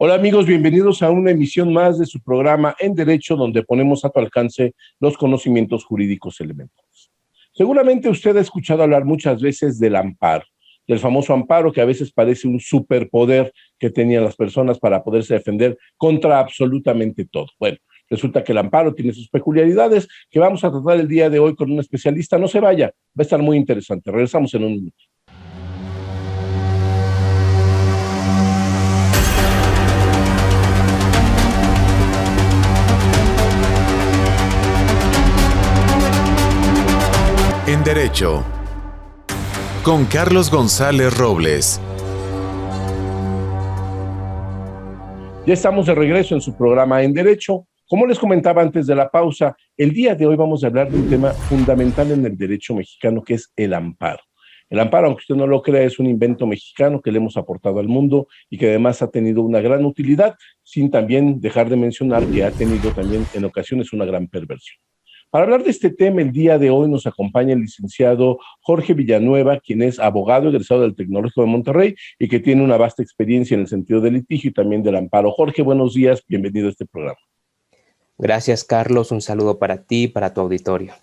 Hola amigos, bienvenidos a una emisión más de su programa En Derecho, donde ponemos a tu alcance los conocimientos jurídicos elementales. Seguramente usted ha escuchado hablar muchas veces del amparo, del famoso amparo que a veces parece un superpoder que tenían las personas para poderse defender contra absolutamente todo. Bueno, resulta que el amparo tiene sus peculiaridades que vamos a tratar el día de hoy con un especialista. No se vaya, va a estar muy interesante. Regresamos en un minuto. En Derecho, con Carlos González Robles. Ya estamos de regreso en su programa En Derecho. Como les comentaba antes de la pausa, el día de hoy vamos a hablar de un tema fundamental en el derecho mexicano, que es el amparo. El amparo, aunque usted no lo crea, es un invento mexicano que le hemos aportado al mundo y que además ha tenido una gran utilidad, sin también dejar de mencionar que ha tenido también en ocasiones una gran perversión. Para hablar de este tema, el día de hoy nos acompaña el licenciado Jorge Villanueva, quien es abogado egresado del Tecnológico de Monterrey y que tiene una vasta experiencia en el sentido del litigio y también del amparo. Jorge, buenos días, bienvenido a este programa. Gracias, Carlos. Un saludo para ti y para tu auditorio.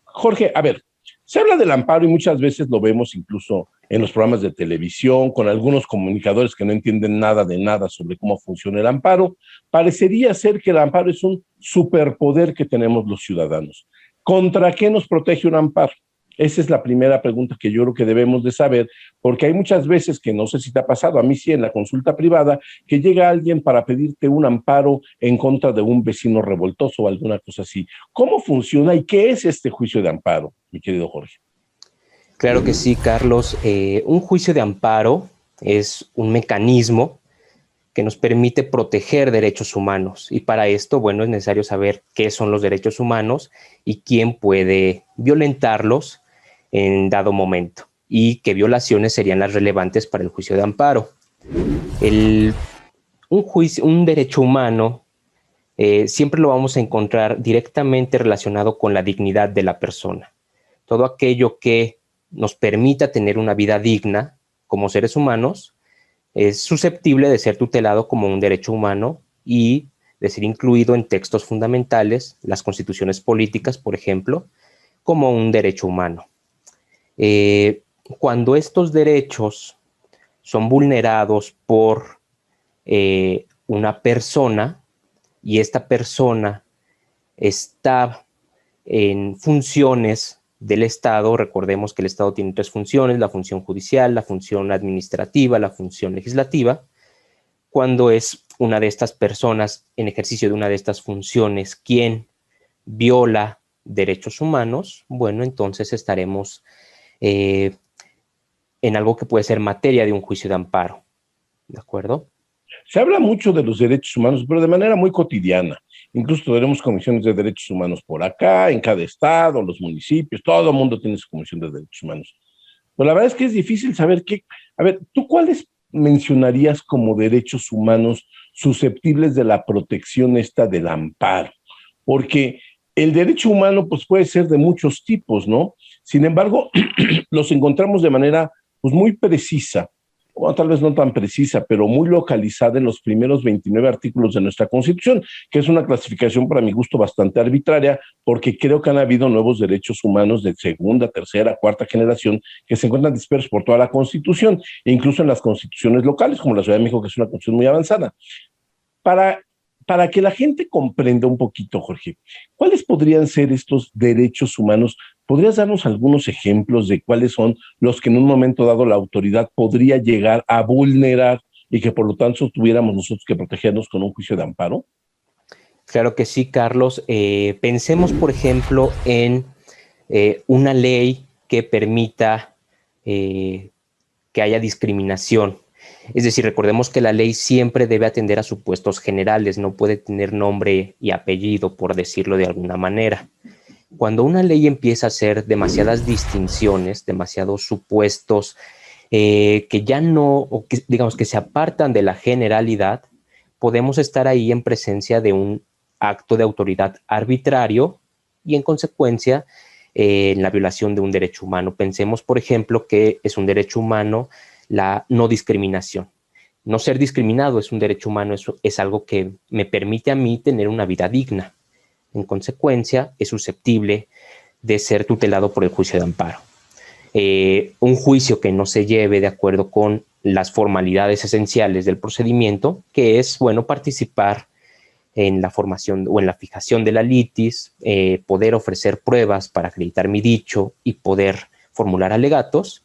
Jorge, a ver, se habla del amparo y muchas veces lo vemos incluso en los programas de televisión, con algunos comunicadores que no entienden nada de nada sobre cómo funciona el amparo. Parecería ser que el amparo es un superpoder que tenemos los ciudadanos. ¿Contra qué nos protege un amparo? Esa es la primera pregunta que yo creo que debemos de saber, porque hay muchas veces que no sé si te ha pasado, a mí sí en la consulta privada, que llega alguien para pedirte un amparo en contra de un vecino revoltoso o alguna cosa así. ¿Cómo funciona y qué es este juicio de amparo, mi querido Jorge? Claro que sí, Carlos. Un juicio de amparo es un mecanismo que nos permite proteger derechos humanos. Y para esto, bueno, es necesario saber qué son los derechos humanos y quién puede violentarlos en dado momento y qué violaciones serían las relevantes para el juicio de amparo. Un derecho humano siempre lo vamos a encontrar directamente relacionado con la dignidad de la persona. Todo aquello que nos permita tener una vida digna como seres humanos es susceptible de ser tutelado como un derecho humano y de ser incluido en textos fundamentales, las constituciones políticas, por ejemplo, como un derecho humano. Cuando estos derechos son vulnerados por una persona y esta persona está en funciones del Estado, recordemos que el Estado tiene tres funciones: la función judicial, la función administrativa, la función legislativa. Cuando es una de estas personas en ejercicio de una de estas funciones quien viola derechos humanos, bueno, entonces estaremos en algo que puede ser materia de un juicio de amparo, ¿de acuerdo? Se habla mucho de los derechos humanos, pero de manera muy cotidiana. Incluso tenemos comisiones de derechos humanos por acá, en cada estado, los municipios, todo el mundo tiene su comisión de derechos humanos. Pero la verdad es que es difícil saber qué. A ver, ¿tú cuáles mencionarías como derechos humanos susceptibles de la protección esta del amparo? Porque el derecho humano pues puede ser de muchos tipos, ¿no? Sin embargo, los encontramos de manera pues muy precisa, o tal vez no tan precisa, pero muy localizada en los primeros 29 artículos de nuestra Constitución, que es una clasificación para mi gusto bastante arbitraria, porque creo que han habido nuevos derechos humanos de segunda, tercera, cuarta generación que se encuentran dispersos por toda la Constitución, e incluso en las constituciones locales, como la Ciudad de México, que es una constitución muy avanzada. Para que la gente comprenda un poquito, Jorge, ¿cuáles podrían ser estos derechos humanos? ¿Podrías darnos algunos ejemplos de cuáles son los que en un momento dado la autoridad podría llegar a vulnerar y que por lo tanto tuviéramos nosotros que protegernos con un juicio de amparo? Claro que sí, Carlos. Pensemos, por ejemplo, en una ley que permita que haya discriminación. Es decir, recordemos que la ley siempre debe atender a supuestos generales, no puede tener nombre y apellido, por decirlo de alguna manera. Cuando una ley empieza a hacer demasiadas distinciones, demasiados supuestos que ya no, o que, digamos que se apartan de la generalidad, podemos estar ahí en presencia de un acto de autoridad arbitrario y, en consecuencia, en la violación de un derecho humano. Pensemos, por ejemplo, que es un derecho humano la no discriminación. no ser discriminado es un derecho humano, es algo que me permite a mí tener una vida digna. En consecuencia, es susceptible de ser tutelado por el juicio de amparo. Un juicio que no se lleve de acuerdo con las formalidades esenciales del procedimiento, que es, bueno, participar en la formación o en la fijación de la litis, poder ofrecer pruebas para acreditar mi dicho y poder formular alegatos.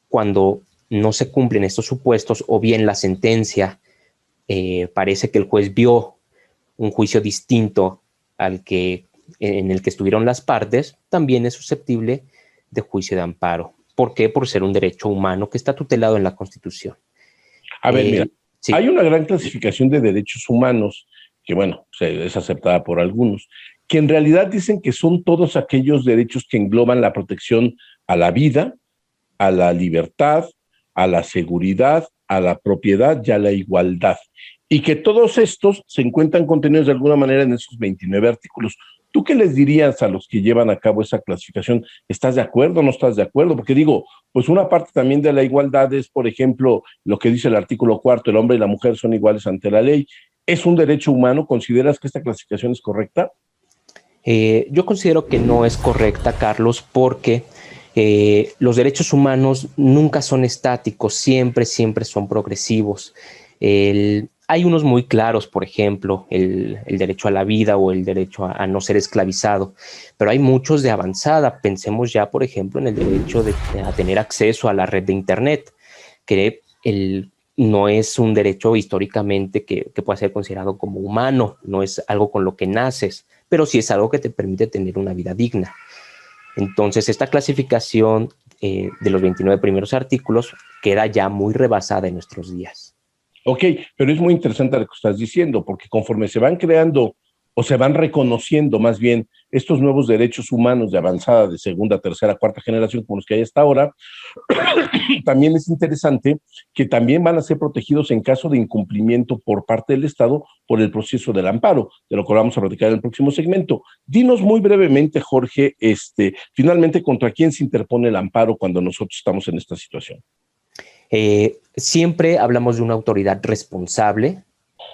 Cuando no se cumplen estos supuestos o bien la sentencia parece que el juez vio un juicio distinto al que en el que estuvieron las partes, también es susceptible de juicio de amparo. ¿Por qué? Por ser un derecho humano que está tutelado en la Constitución. A ver, mira, sí. Hay una gran clasificación de derechos humanos que, bueno, es aceptada por algunos, que en realidad dicen que son todos aquellos derechos que engloban la protección a la vida, a la libertad, a la seguridad, a la propiedad y a la igualdad. Y que todos estos se encuentran contenidos de alguna manera en esos 29 artículos. ¿Tú qué les dirías a los que llevan a cabo esa clasificación? ¿Estás de acuerdo o no estás de acuerdo? Porque digo, pues una parte también de la igualdad es, por ejemplo, lo que dice el artículo 4, el hombre y la mujer son iguales ante la ley. ¿Es un derecho humano? ¿Consideras que esta clasificación es correcta? Yo considero que no es correcta, Carlos, porque los derechos humanos nunca son estáticos, siempre son progresivos. Hay unos muy claros, por ejemplo, el derecho a la vida o el derecho a no ser esclavizado, pero hay muchos de avanzada. Pensemos ya, por ejemplo, en el derecho a tener acceso a la red de Internet, que no es un derecho históricamente que pueda ser considerado como humano, no es algo con lo que naces, pero sí es algo que te permite tener una vida digna. Entonces, esta clasificación de los 29 primeros artículos queda ya muy rebasada en nuestros días. Ok, pero es muy interesante lo que estás diciendo, porque conforme se van creando o se van reconociendo más bien estos nuevos derechos humanos de avanzada, de segunda, tercera, cuarta generación, como los que hay hasta ahora, también es interesante que también van a ser protegidos en caso de incumplimiento por parte del Estado por el proceso del amparo, de lo que vamos a platicar en el próximo segmento. Dinos muy brevemente, Jorge, finalmente, ¿contra quién se interpone el amparo cuando nosotros estamos en esta situación? Siempre hablamos de una autoridad responsable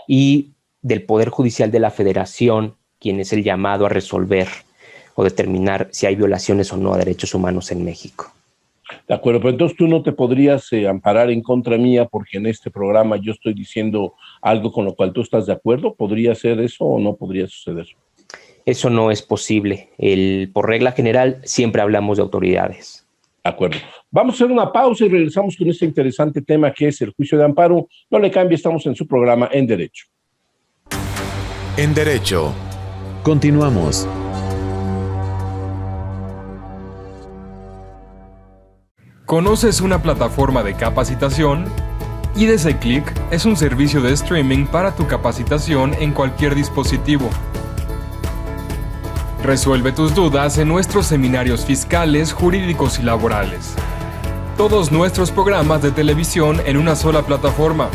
y del Poder Judicial de la Federación, quien es el llamado a resolver o determinar si hay violaciones o no a derechos humanos en México. De acuerdo, pero entonces tú no te podrías amparar en contra mía porque en este programa yo estoy diciendo algo con lo cual tú estás de acuerdo. ¿Podría ser eso o no podría suceder? Eso no es posible. Por regla general, siempre hablamos de autoridades. De acuerdo. Vamos a hacer una pausa y regresamos con este interesante tema que es el juicio de amparo. No le cambie, estamos en su programa En Derecho. En Derecho. Continuamos. ¿Conoces una plataforma de capacitación? IDC Click es un servicio de streaming para tu capacitación en cualquier dispositivo. Resuelve tus dudas en nuestros seminarios fiscales, jurídicos y laborales. Todos nuestros programas de televisión en una sola plataforma.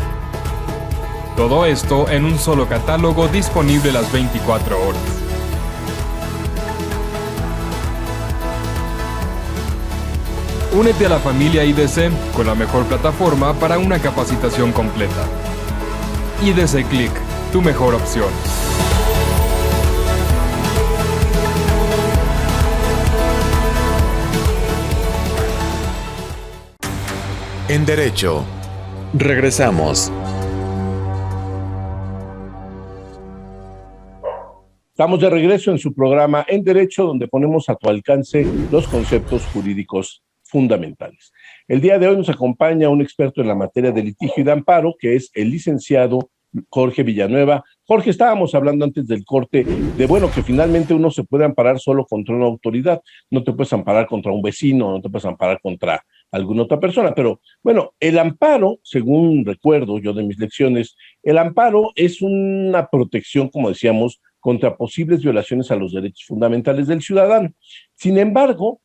Todo esto en un solo catálogo disponible las 24 horas. Únete a la familia IDC con la mejor plataforma para una capacitación completa. IDC Click, tu mejor opción. En Derecho. Regresamos. Estamos de regreso en su programa En Derecho, donde ponemos a tu alcance los conceptos jurídicos fundamentales. El día de hoy nos acompaña un experto en la materia de litigio y de amparo, que es el licenciado Jorge Villanueva. Jorge, estábamos hablando antes del corte de, bueno, que finalmente uno se puede amparar solo contra una autoridad. No te puedes amparar contra un vecino, no te puedes amparar contra alguna otra persona, pero bueno, el amparo, según recuerdo yo de mis lecciones, el amparo es una protección, como decíamos, contra posibles violaciones a los derechos fundamentales del ciudadano. Sin embargo,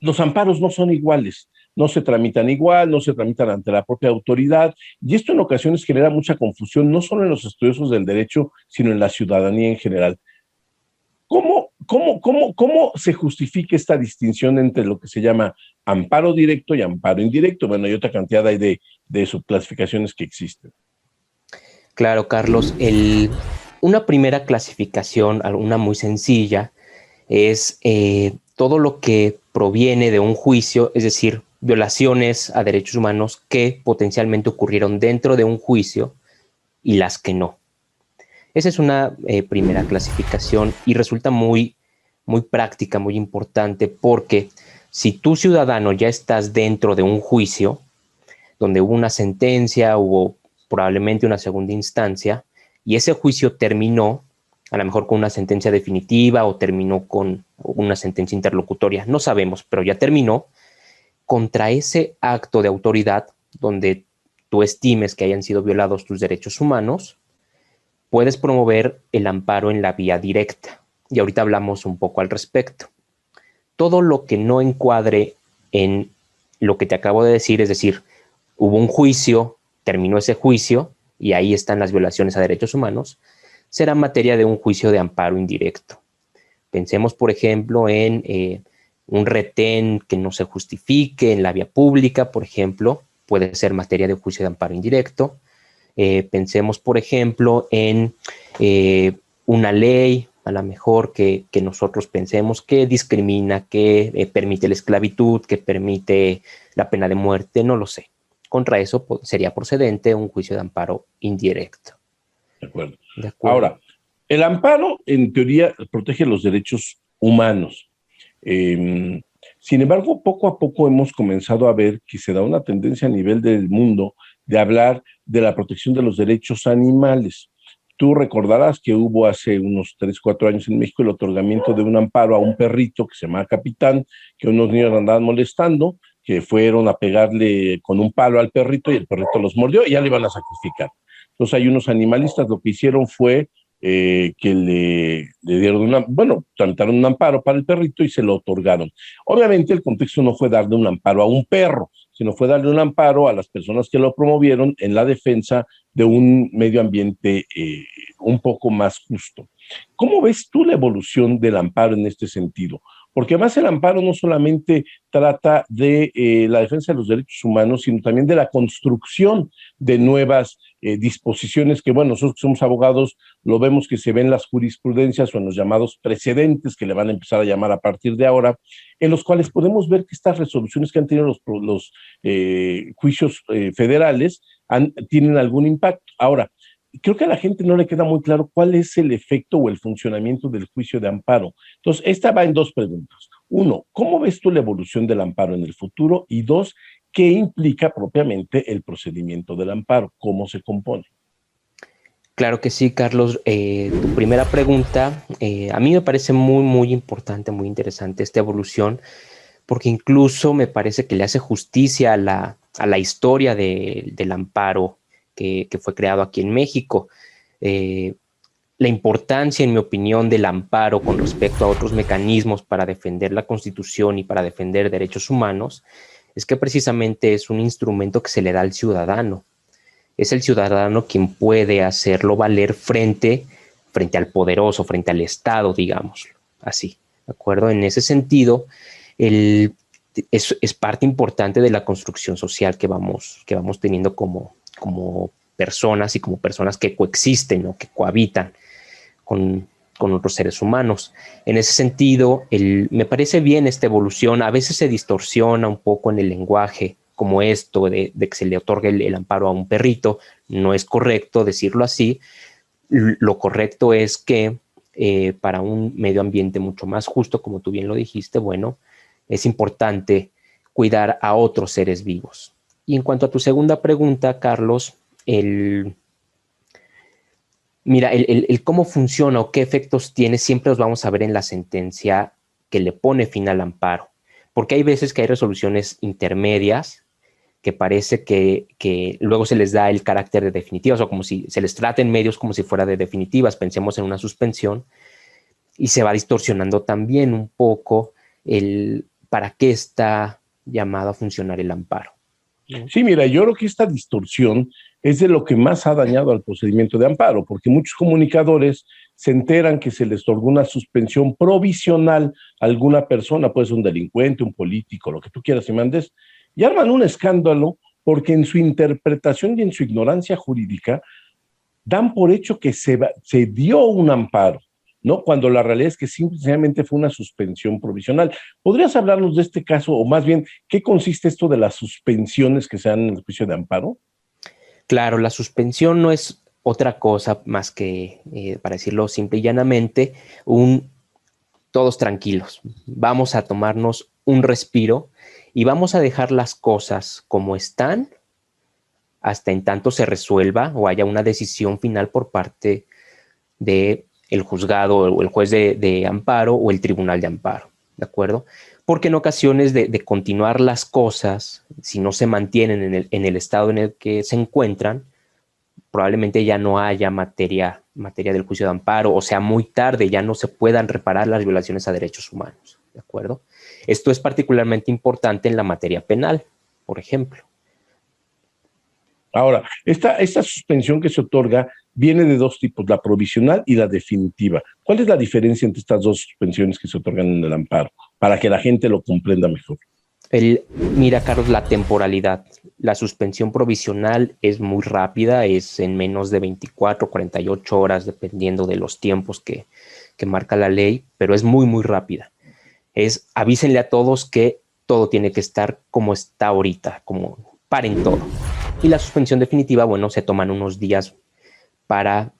los amparos no son iguales, no se tramitan igual, no se tramitan ante la propia autoridad, y esto en ocasiones genera mucha confusión, no solo en los estudiosos del derecho, sino en la ciudadanía en general. ¿Cómo se justifica esta distinción entre lo que se llama amparo directo y amparo indirecto? Bueno, hay otra cantidad de de subclasificaciones que existen. Claro, Carlos. Una primera clasificación, una muy sencilla, es todo lo que proviene de un juicio, es decir, violaciones a derechos humanos que potencialmente ocurrieron dentro de un juicio y las que no. Esa es una primera clasificación y resulta muy, muy práctica, muy importante, porque si tú, ciudadano, ya estás dentro de un juicio donde hubo una sentencia, hubo probablemente una segunda instancia, y ese juicio terminó, a lo mejor con una sentencia definitiva o terminó con una sentencia interlocutoria, no sabemos, pero ya terminó, contra ese acto de autoridad donde tú estimes que hayan sido violados tus derechos humanos, puedes promover el amparo en la vía directa. Y ahorita hablamos un poco al respecto. Todo lo que no encuadre en lo que te acabo de decir, es decir, hubo un juicio, terminó ese juicio y ahí están las violaciones a derechos humanos, será materia de un juicio de amparo indirecto. Pensemos, por ejemplo, en un retén que no se justifique en la vía pública, por ejemplo, puede ser materia de juicio de amparo indirecto. Pensemos, por ejemplo, en una ley, a lo mejor que nosotros pensemos que discrimina, que permite la esclavitud, que permite la pena de muerte, no lo sé. Contra eso sería procedente un juicio de amparo indirecto. De acuerdo. De acuerdo. Ahora, el amparo, en teoría, protege los derechos humanos. Sin embargo, poco a poco hemos comenzado a ver que se da una tendencia a nivel del mundo de hablar de la protección de los derechos animales. Tú recordarás que hubo hace unos 3, 4 años en México el otorgamiento de un amparo a un perrito que se llama Capitán, que unos niños andaban molestando, que fueron a pegarle con un palo al perrito y el perrito los mordió y ya le iban a sacrificar. Entonces hay unos animalistas, lo que hicieron fue que le dieron tramitaron un amparo para el perrito y se lo otorgaron. Obviamente el contexto no fue darle un amparo a un perro, sino fue darle un amparo a las personas que lo promovieron en la defensa de un medio ambiente un poco más justo. ¿Cómo ves tú la evolución del amparo en este sentido? Porque además el amparo no solamente trata de la defensa de los derechos humanos, sino también de la construcción de nuevas disposiciones que, bueno, nosotros que somos abogados lo vemos que se ven en las jurisprudencias o en los llamados precedentes que le van a empezar a llamar a partir de ahora, en los cuales podemos ver que estas resoluciones que han tenido los juicios federales tienen algún impacto. Ahora, creo que a la gente no le queda muy claro cuál es el efecto o el funcionamiento del juicio de amparo. Entonces, esta va en 2 preguntas. 1, ¿cómo ves tú la evolución del amparo en el futuro? Y 2, ¿qué implica propiamente el procedimiento del amparo? ¿Cómo se compone? Claro que sí, Carlos. Tu primera pregunta, a mí me parece muy, muy importante, muy interesante esta evolución, porque incluso me parece que le hace justicia a la historia del amparo que fue creado aquí en México. La importancia, en mi opinión, del amparo con respecto a otros mecanismos para defender la Constitución y para defender derechos humanos es que precisamente es un instrumento que se le da al ciudadano. Es el ciudadano quien puede hacerlo valer frente al poderoso, frente al Estado, digámoslo así, ¿de acuerdo? En ese sentido, es parte importante de la construcción social que vamos teniendo como personas y como personas que coexisten o que cohabitan con otros seres humanos. En ese sentido, me parece bien esta evolución. A veces se distorsiona un poco en el lenguaje, como esto de que se le otorgue el amparo a un perrito. No es correcto decirlo así. Lo correcto es que para un medio ambiente mucho más justo, como tú bien lo dijiste, bueno, es importante cuidar a otros seres vivos. Y en cuanto a tu segunda pregunta, Carlos, el cómo funciona o qué efectos tiene, siempre los vamos a ver en la sentencia que le pone fin al amparo. Porque hay veces que hay resoluciones intermedias que parece que luego se les da el carácter de definitivas, o como si se les trata en medios como si fuera de definitivas. Pensemos en una suspensión y se va distorsionando también un poco para qué está llamado a funcionar el amparo. Sí, mira, yo creo que esta distorsión es de lo que más ha dañado al procedimiento de amparo, porque muchos comunicadores se enteran que se les otorgó una suspensión provisional a alguna persona, puede ser un delincuente, un político, lo que tú quieras y mandes, y arman un escándalo porque en su interpretación y en su ignorancia jurídica dan por hecho que se dio un amparo, ¿no? Cuando la realidad es que simplemente fue una suspensión provisional. ¿Podrías hablarnos de este caso, o más bien, qué consiste esto de las suspensiones que se dan en el juicio de amparo? Claro, la suspensión no es otra cosa más que, para decirlo simple y llanamente, todos tranquilos. Vamos a tomarnos un respiro y vamos a dejar las cosas como están hasta en tanto se resuelva o haya una decisión final por parte del juzgado o el juez de amparo o el tribunal de amparo, ¿de acuerdo? Porque en ocasiones de continuar las cosas, si no se mantienen en el estado en el que se encuentran, probablemente ya no haya materia del juicio de amparo, o sea, muy tarde ya no se puedan reparar las violaciones a derechos humanos, ¿de acuerdo? Esto es particularmente importante en la materia penal, por ejemplo. Ahora, esta suspensión que se otorga viene de dos tipos, la provisional y la definitiva. ¿Cuál es la diferencia entre estas dos suspensiones que se otorgan en el amparo? Para que la gente lo comprenda mejor. Mira, Carlos, la temporalidad. La suspensión provisional es muy rápida, es en menos de 24, 48 horas, dependiendo de los tiempos que marca la ley, pero es muy, muy rápida. Avísenle a todos que todo tiene que estar como está ahorita, como paren todo. Y la suspensión definitiva, bueno, se toman unos días para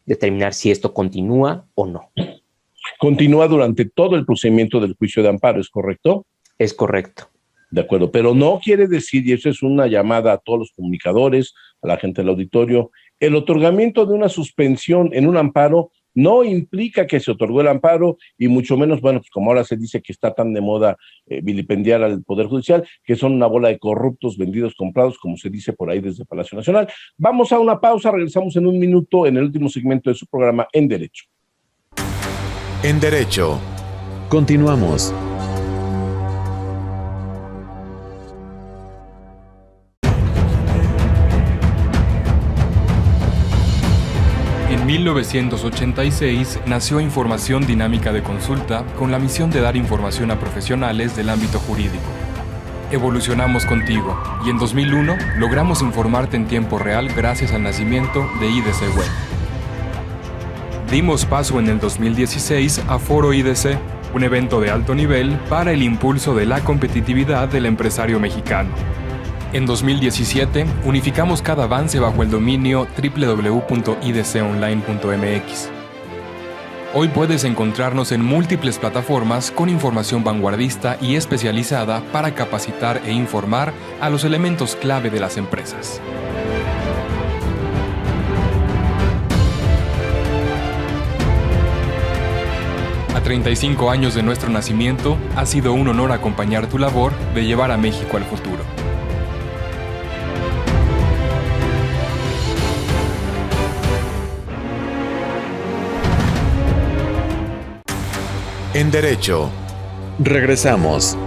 determinar si esto continúa o no. Continúa durante todo el procedimiento del juicio de amparo, ¿es correcto? Es correcto. De acuerdo, pero no quiere decir, y eso es una llamada a todos los comunicadores, a la gente del auditorio, el otorgamiento de una suspensión en un amparo no implica que se otorgó el amparo, y mucho menos, bueno, pues como ahora se dice que está tan de moda vilipendiar al Poder Judicial, que son una bola de corruptos, vendidos, comprados, como se dice por ahí desde Palacio Nacional. Vamos a una pausa, regresamos en un minuto en el último segmento de su programa En Derecho. En Derecho. Continuamos. En 1986 nació Información Dinámica de Consulta con la misión de dar información a profesionales del ámbito jurídico. Evolucionamos contigo y en 2001 logramos informarte en tiempo real gracias al nacimiento de IDC Web. Dimos paso en el 2016 a Foro IDC, un evento de alto nivel para el impulso de la competitividad del empresario mexicano. En 2017, unificamos cada avance bajo el dominio www.idconline.mx. Hoy puedes encontrarnos en múltiples plataformas con información vanguardista y especializada para capacitar e informar a los elementos clave de las empresas. A 35 años de nuestro nacimiento, ha sido un honor acompañar tu labor de llevar a México al futuro. En Derecho. Regresamos.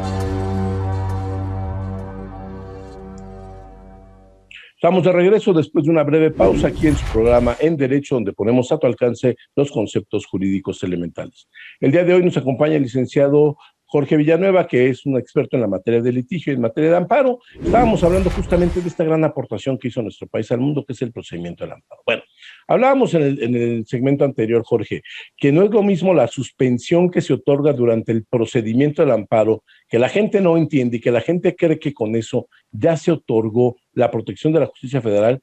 Estamos de regreso después de una breve pausa aquí en su programa En Derecho, donde ponemos a tu alcance los conceptos jurídicos elementales. El día de hoy nos acompaña el licenciado Jorge Villanueva, que es un experto en la materia de litigio y en materia de amparo. Estábamos hablando justamente de esta gran aportación que hizo nuestro país al mundo, que es el procedimiento del amparo. Bueno, hablábamos en el segmento anterior, Jorge, que no es lo mismo la suspensión que se otorga durante el procedimiento del amparo, que la gente no entiende y que la gente cree que con eso ya se otorgó la protección de la justicia federal,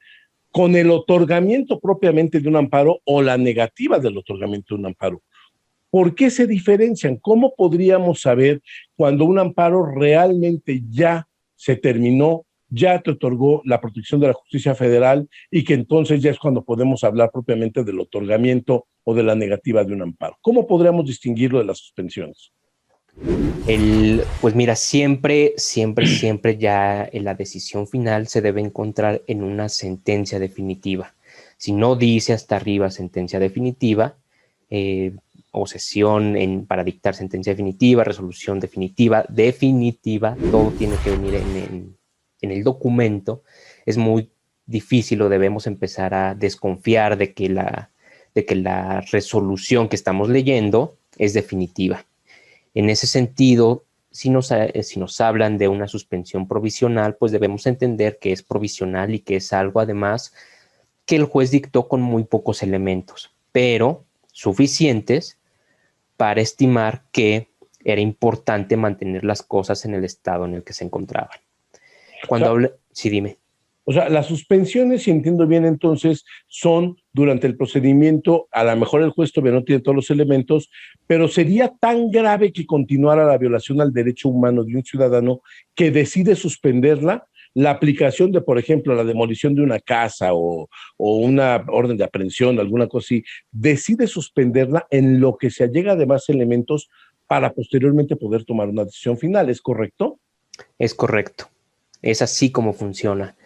con el otorgamiento propiamente de un amparo o la negativa del otorgamiento de un amparo. ¿Por qué se diferencian? ¿Cómo podríamos saber cuando un amparo realmente ya se terminó, ya te otorgó la protección de la justicia federal y que entonces ya es cuando podemos hablar propiamente del otorgamiento o de la negativa de un amparo? ¿Cómo podríamos distinguirlo de las suspensiones? Pues mira, siempre ya en la decisión final se debe encontrar en una sentencia definitiva. Si no dice hasta arriba sentencia definitiva, o sesión para dictar sentencia definitiva, resolución definitiva, todo tiene que venir en el documento. Es muy difícil o debemos empezar a desconfiar de que la resolución que estamos leyendo es definitiva. En ese sentido, si nos hablan de una suspensión provisional, pues debemos entender que es provisional y que es algo además que el juez dictó con muy pocos elementos, pero suficientes para estimar que era importante mantener las cosas en el estado en el que se encontraban. Sí, dime. O sea, las suspensiones, si entiendo bien, entonces, son durante el procedimiento, a lo mejor el juez todavía no tiene todos los elementos, pero sería tan grave que continuara la violación al derecho humano de un ciudadano que decide suspenderla, la aplicación de, por ejemplo, la demolición de una casa o una orden de aprehensión, alguna cosa así, decide suspenderla en lo que se allega de más elementos para posteriormente poder tomar una decisión final, ¿es correcto? Es correcto. Es así como funciona.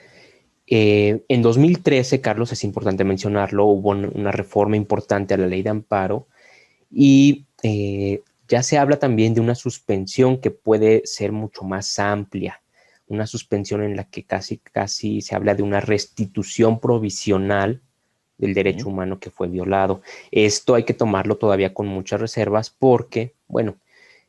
En 2013, Carlos, es importante mencionarlo, hubo una reforma importante a la ley de amparo y ya se habla también de una suspensión que puede ser mucho más amplia, una suspensión en la que casi se habla de una restitución provisional del derecho humano que fue violado. Esto hay que tomarlo todavía con muchas reservas porque, bueno,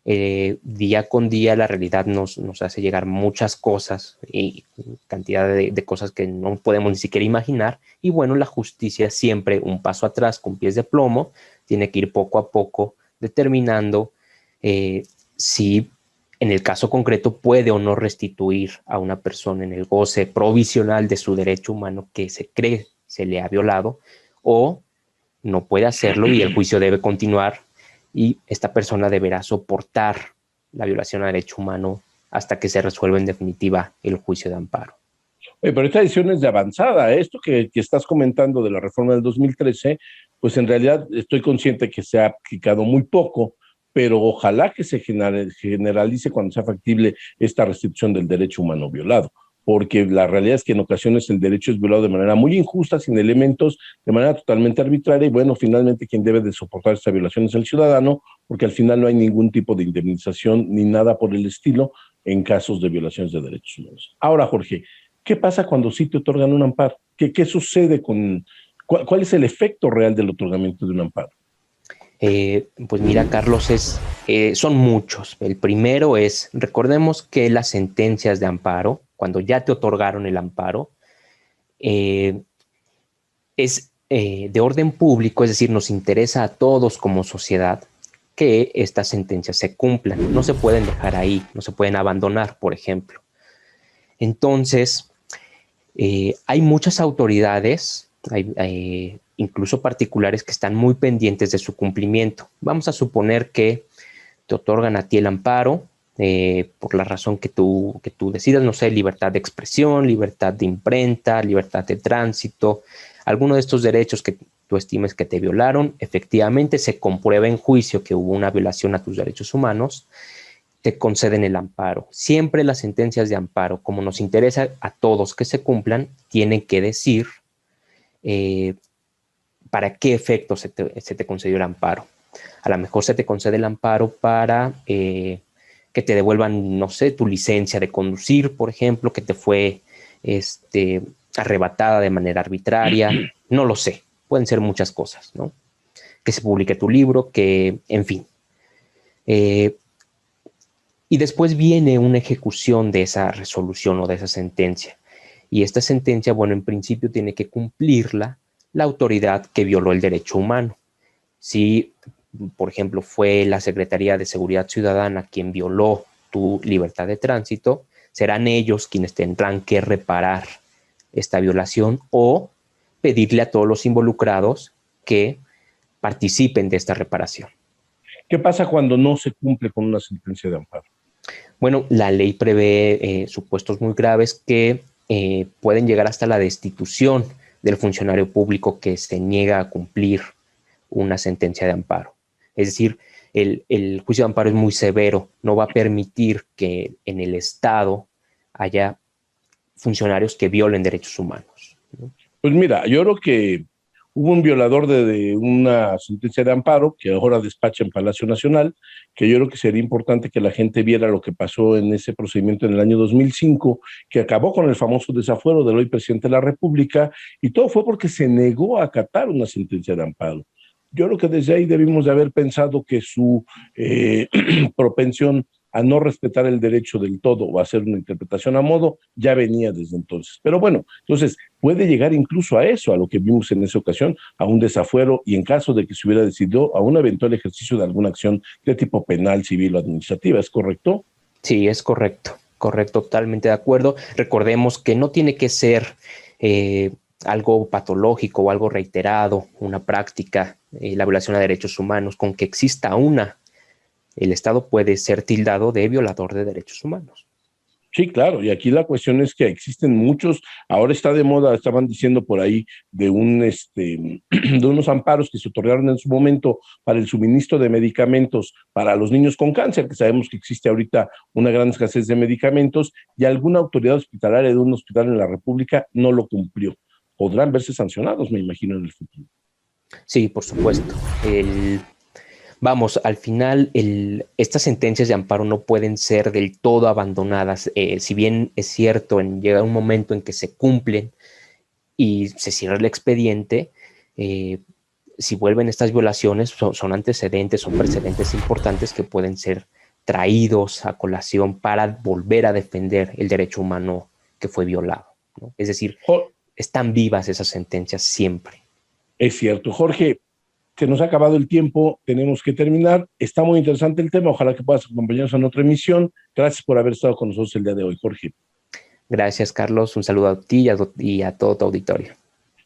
día con día la realidad nos hace llegar muchas cosas y cantidad de cosas que no podemos ni siquiera imaginar, y bueno, la justicia siempre un paso atrás con pies de plomo, tiene que ir poco a poco determinando si en el caso concreto puede o no restituir a una persona en el goce provisional de su derecho humano que se cree se le ha violado, o no puede hacerlo y el juicio debe continuar y esta persona deberá soportar la violación al derecho humano hasta que se resuelva en definitiva el juicio de amparo. Pero esta decisión es de avanzada. Esto que estás comentando de la reforma del 2013, pues en realidad estoy consciente que se ha aplicado muy poco, pero ojalá que se generalice cuando sea factible esta restricción del derecho humano violado, porque la realidad es que en ocasiones el derecho es violado de manera muy injusta, sin elementos, de manera totalmente arbitraria, y bueno, finalmente quien debe de soportar esta violación es el ciudadano, porque al final no hay ningún tipo de indemnización ni nada por el estilo en casos de violaciones de derechos humanos. Ahora, Jorge, ¿qué pasa cuando sí te otorgan un amparo? ¿Qué sucede con... ¿Cuál es el efecto real del otorgamiento de un amparo? Pues mira, Carlos, son muchos. El primero es, recordemos que las sentencias de amparo, cuando ya te otorgaron el amparo, es de orden público, es decir, nos interesa a todos como sociedad que estas sentencias se cumplan. No se pueden dejar ahí, no se pueden abandonar, por ejemplo. Entonces, hay muchas autoridades, incluso particulares, que están muy pendientes de su cumplimiento. Vamos a suponer que te otorgan a ti el amparo por la razón que tú decidas, no sé, libertad de expresión, libertad de imprenta, libertad de tránsito, alguno de estos derechos que tú estimes que te violaron, efectivamente se comprueba en juicio que hubo una violación a tus derechos humanos, te conceden el amparo. Siempre las sentencias de amparo, como nos interesa a todos que se cumplan, tienen que decir para qué efecto se te concedió el amparo. A lo mejor se te concede el amparo para que te devuelvan, no sé, tu licencia de conducir, por ejemplo, que te fue arrebatada de manera arbitraria, no lo sé, pueden ser muchas cosas, ¿no? Que se publique tu libro, que, en fin. Y después viene una ejecución de esa resolución o de esa sentencia. Y esta sentencia, bueno, en principio tiene que cumplirla la autoridad que violó el derecho humano. Si, por ejemplo, fue la Secretaría de Seguridad Ciudadana quien violó tu libertad de tránsito, serán ellos quienes tendrán que reparar esta violación o pedirle a todos los involucrados que participen de esta reparación. ¿Qué pasa cuando no se cumple con una sentencia de amparo? Bueno, la ley prevé supuestos muy graves que pueden llegar hasta la destitución del funcionario público que se niega a cumplir una sentencia de amparo. Es decir, el juicio de amparo es muy severo, no va a permitir que en el Estado haya funcionarios que violen derechos humanos, ¿no? Pues mira, yo creo que hubo un violador de una sentencia de amparo que ahora despacha en Palacio Nacional, que yo creo que sería importante que la gente viera lo que pasó en ese procedimiento en el año 2005, que acabó con el famoso desafuero del hoy presidente de la República, y todo fue porque se negó a acatar una sentencia de amparo. Yo creo que desde ahí debimos de haber pensado que su propensión a no respetar el derecho del todo o a hacer una interpretación a modo, ya venía desde entonces. Pero bueno, entonces puede llegar incluso a eso, a lo que vimos en esa ocasión, a un desafuero y en caso de que se hubiera decidido a un eventual ejercicio de alguna acción de tipo penal, civil o administrativa, ¿es correcto? Sí, es correcto, totalmente de acuerdo. Recordemos que no tiene que ser algo patológico o algo reiterado, una práctica, la violación a derechos humanos. Con que exista una, el Estado puede ser tildado de violador de derechos humanos. Sí, claro, y aquí la cuestión es que existen muchos, ahora está de moda, estaban diciendo por ahí de de unos amparos que se otorgaron en su momento para el suministro de medicamentos para los niños con cáncer, que sabemos que existe ahorita una gran escasez de medicamentos, y alguna autoridad hospitalaria de un hospital en la República no lo cumplió. Podrán verse sancionados, me imagino, en el futuro. Sí, por supuesto. Vamos, al final estas sentencias de amparo no pueden ser del todo abandonadas. Si bien es cierto, llega un momento en que se cumplen y se cierra el expediente, si vuelven estas violaciones, son antecedentes, son precedentes importantes que pueden ser traídos a colación para volver a defender el derecho humano que fue violado, ¿no? Es decir, están vivas esas sentencias siempre. Es cierto. Jorge, se nos ha acabado el tiempo, tenemos que terminar. Está muy interesante el tema, ojalá que puedas acompañarnos en otra emisión. Gracias por haber estado con nosotros el día de hoy, Jorge. Gracias, Carlos. Un saludo a ti y a todo tu auditorio.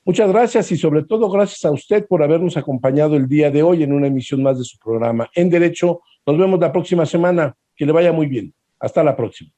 Muchas gracias y sobre todo gracias a usted por habernos acompañado el día de hoy en una emisión más de su programa En Derecho. Nos vemos la próxima semana. Que le vaya muy bien. Hasta la próxima.